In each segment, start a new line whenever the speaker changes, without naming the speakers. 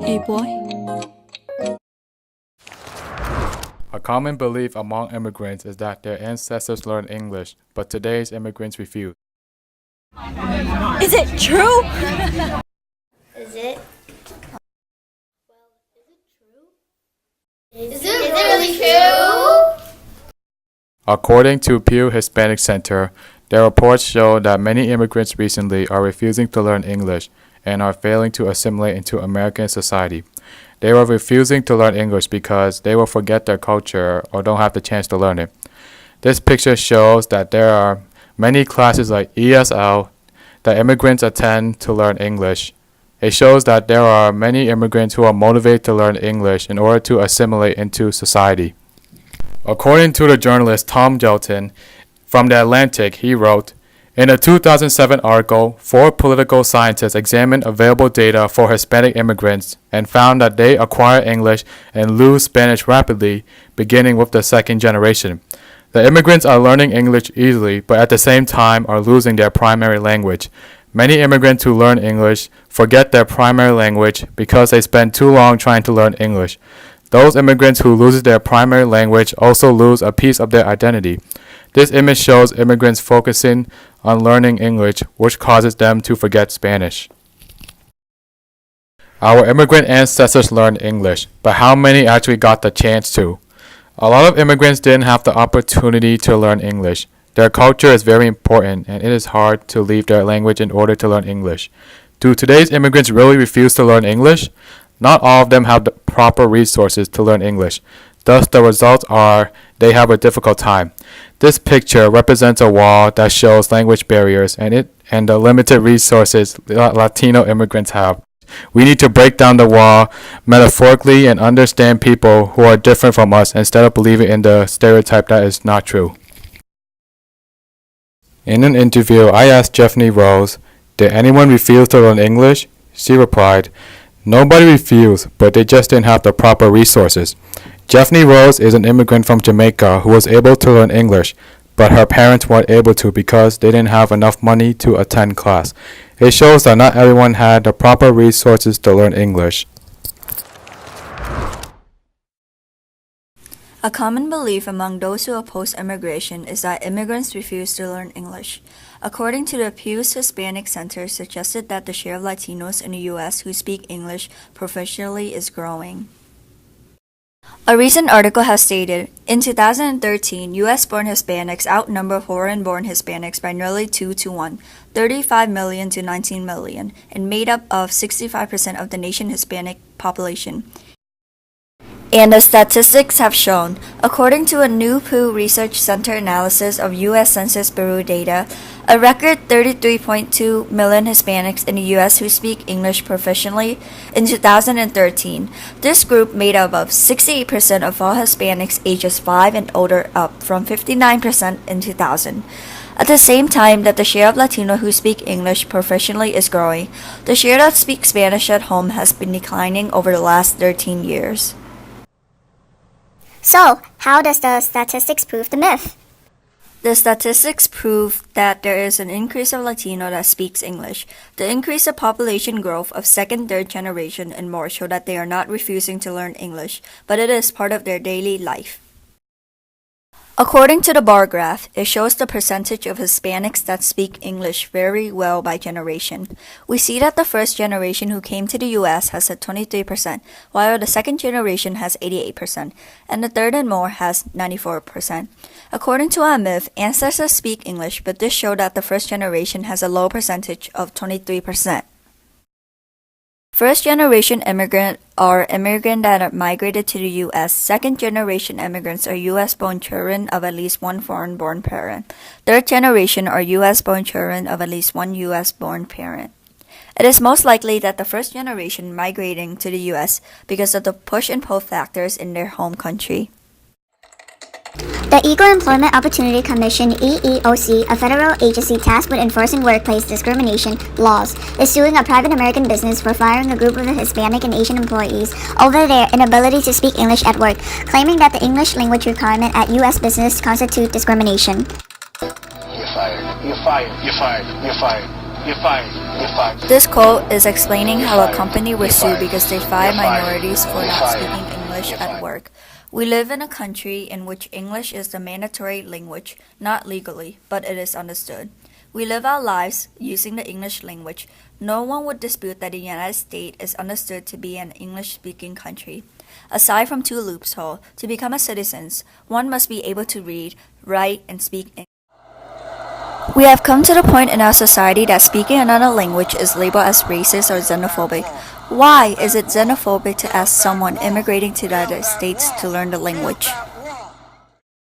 Hey boy.
A common belief among immigrants is that their ancestors learned English, but today's immigrants refuse.
Is it true?
Is it? Is it really true?
According to Pew Hispanic Center, their reports show that many immigrants recently are refusing to learn English and are failing to assimilate into American society. They are refusing to learn English because they will forget their culture or don't have the chance to learn it. This picture shows that there are many classes like ESL that immigrants attend to learn English. It shows that there are many immigrants who are motivated to learn English in order to assimilate into society. According to the journalist Tom Gelton from The Atlantic, he wrote, in a 2007 article, 4 political scientists examined available data for Hispanic immigrants and found that they acquire English and lose Spanish rapidly, beginning with the second generation. The immigrants are learning English easily, but at the same time are losing their primary language. Many immigrants who learn English forget their primary language because they spend too long trying to learn English. Those immigrants who lose their primary language also lose a piece of their identity. This image shows immigrants focusing on learning English, which causes them to forget Spanish. Our immigrant ancestors learned English, but how many actually got the chance to? A lot of immigrants didn't have the opportunity to learn English. Their culture is very important, and it is hard to leave their language in order to learn English. Do today's immigrants really refuse to learn English? Not all of them have the proper resources to learn English. Thus, the results are they have a difficult time. This picture represents a wall that shows language barriers and the limited resources Latino immigrants have. We need to break down the wall metaphorically and understand people who are different from us instead of believing in the stereotype that is not true. In an interview, I asked Jeffney Rose, did anyone refuse to learn English? She replied, nobody refused, but they just didn't have the proper resources. Jeffney Rose is an immigrant from Jamaica who was able to learn English, but her parents weren't able to because they didn't have enough money to attend class. It shows that not everyone had the proper resources to learn English.
A common belief among those who oppose immigration is that immigrants refuse to learn English. According to the Pew's Hispanic Center, suggested that the share of Latinos in the U.S. who speak English professionally is growing. A recent article has stated, in 2013, U.S.-born Hispanics outnumber foreign-born Hispanics by nearly 2 to 1, 35 million to 19 million, and made up of 65% of the nation's Hispanic population. And the statistics have shown, according to a new Pew Research Center analysis of U.S. Census Bureau data, a record 33.2 million Hispanics in the U.S. who speak English proficiently in 2013. This group made up of 68% of all Hispanics ages 5 and older, up from 59% in 2000. At the same time that the share of Latino who speak English proficiently is growing, the share that speak Spanish at home has been declining over the last 13 years.
So, how does the statistics prove the myth?
The statistics prove that there is an increase of Latino that speaks English. The increase of population growth of second, third generation and more show that they are not refusing to learn English, but it is part of their daily life. According to the bar graph, it shows the percentage of Hispanics that speak English very well by generation. We see that the first generation who came to the U.S. has at 23%, while the second generation has 88%, and the third and more has 94%. According to our myth, ancestors speak English, but this showed that the first generation has a low percentage of 23%. First-generation immigrants are immigrants that are migrated to the U.S. Second-generation immigrants are U.S.-born children of at least one foreign-born parent. Third-generation are U.S.-born children of at least one U.S.-born parent. It is most likely that the first generation migrating to the U.S. because of the push and pull factors in their home country.
The Equal Employment Opportunity Commission, EEOC, a federal agency tasked with enforcing workplace discrimination laws, is suing a private American business for firing a group of Hispanic and Asian employees over their inability to speak English at work, claiming that the English language requirement at U.S. business constitutes discrimination.
You're fired. You're fired. You're fired. You're fired. You're fired. You're fired.
This quote is explaining how a company was sued because they fired minorities for not speaking English at work. We live in a country in which English is the mandatory language, not legally, but it is understood. We live our lives using the English language. No one would dispute that the United States is understood to be an English-speaking country. Aside from two loopholes, to become a citizen, one must be able to read, write, and speak English. We have come to the point in our society that speaking another language is labeled as racist or xenophobic. Why is it xenophobic to ask someone immigrating to the United States to learn the language?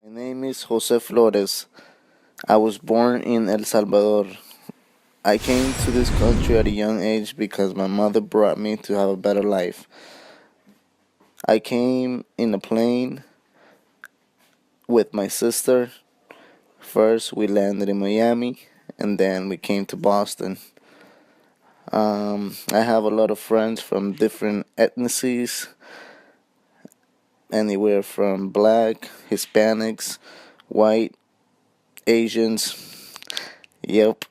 My name is Jose Flores. I was born in El Salvador. I came to this country at a young age because my mother brought me to have a better life. I came in a plane with my sister. First, we landed in Miami, and then we came to Boston. I have a lot of friends from different ethnicities, anywhere from black, Hispanics, white, Asians. Yep.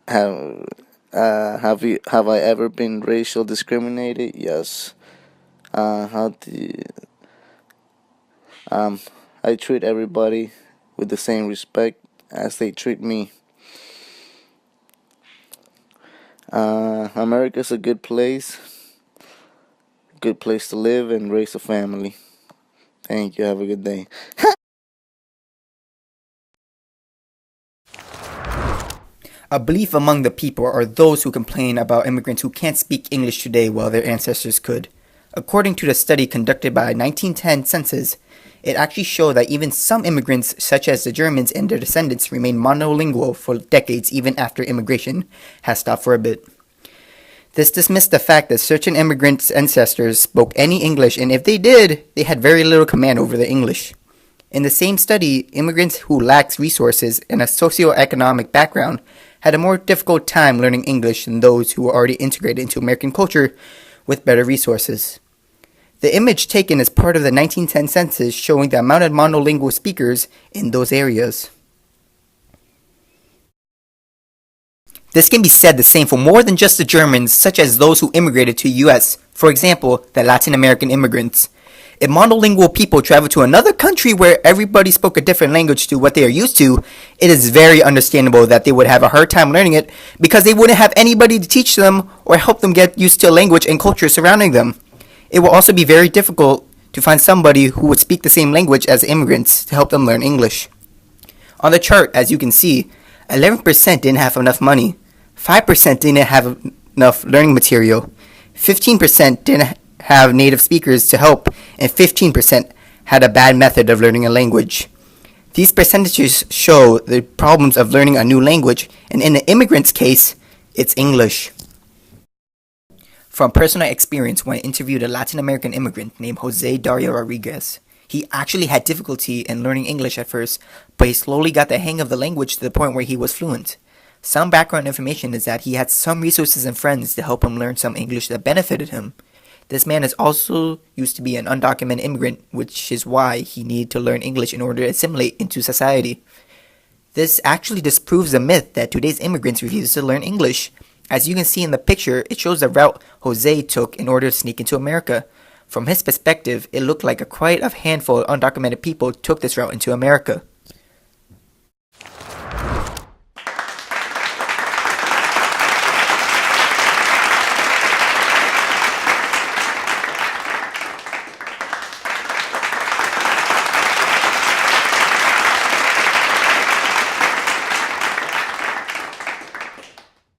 Have I ever been racial discriminated? Yes. I treat everybody with the same respect as they treat me. America's a good place to live and raise a family. Thank you. Have a good day.
A belief among the people are those who complain about immigrants who can't speak English today while their ancestors could. According to the study conducted by a 1910 census, it actually showed that even some immigrants, such as the Germans and their descendants, remain monolingual for decades even after immigration has stopped for a bit. This dismissed the fact that certain immigrants' ancestors spoke any English, and if they did, they had very little command over the English. In the same study, immigrants who lacked resources and a socioeconomic background had a more difficult time learning English than those who were already integrated into American culture with better resources. The image taken is part of the 1910 census showing the amount of monolingual speakers in those areas. This can be said the same for more than just the Germans, such as those who immigrated to the US, for example, the Latin American immigrants. If monolingual people travel to another country where everybody spoke a different language to what they are used to, it is very understandable that they would have a hard time learning it because they wouldn't have anybody to teach them or help them get used to a language and culture surrounding them. It will also be very difficult to find somebody who would speak the same language as immigrants to help them learn English. On the chart, as you can see, 11% didn't have enough money, 5% didn't have enough learning material, 15% didn't have native speakers to help, and 15% had a bad method of learning a language. These percentages show the problems of learning a new language, and in the immigrant's case, it's English. From personal experience, when I interviewed a Latin American immigrant named Jose Dario Rodriguez, he actually had difficulty in learning English at first, but he slowly got the hang of the language to the point where he was fluent. Some background information is that he had some resources and friends to help him learn some English that benefited him. This man is also used to be an undocumented immigrant, which is why he needed to learn English in order to assimilate into society. This actually disproves the myth that today's immigrants refuse to learn English. As you can see in the picture, it shows the route Jose took in order to sneak into America. From his perspective, it looked like quite a handful of undocumented people took this route into America.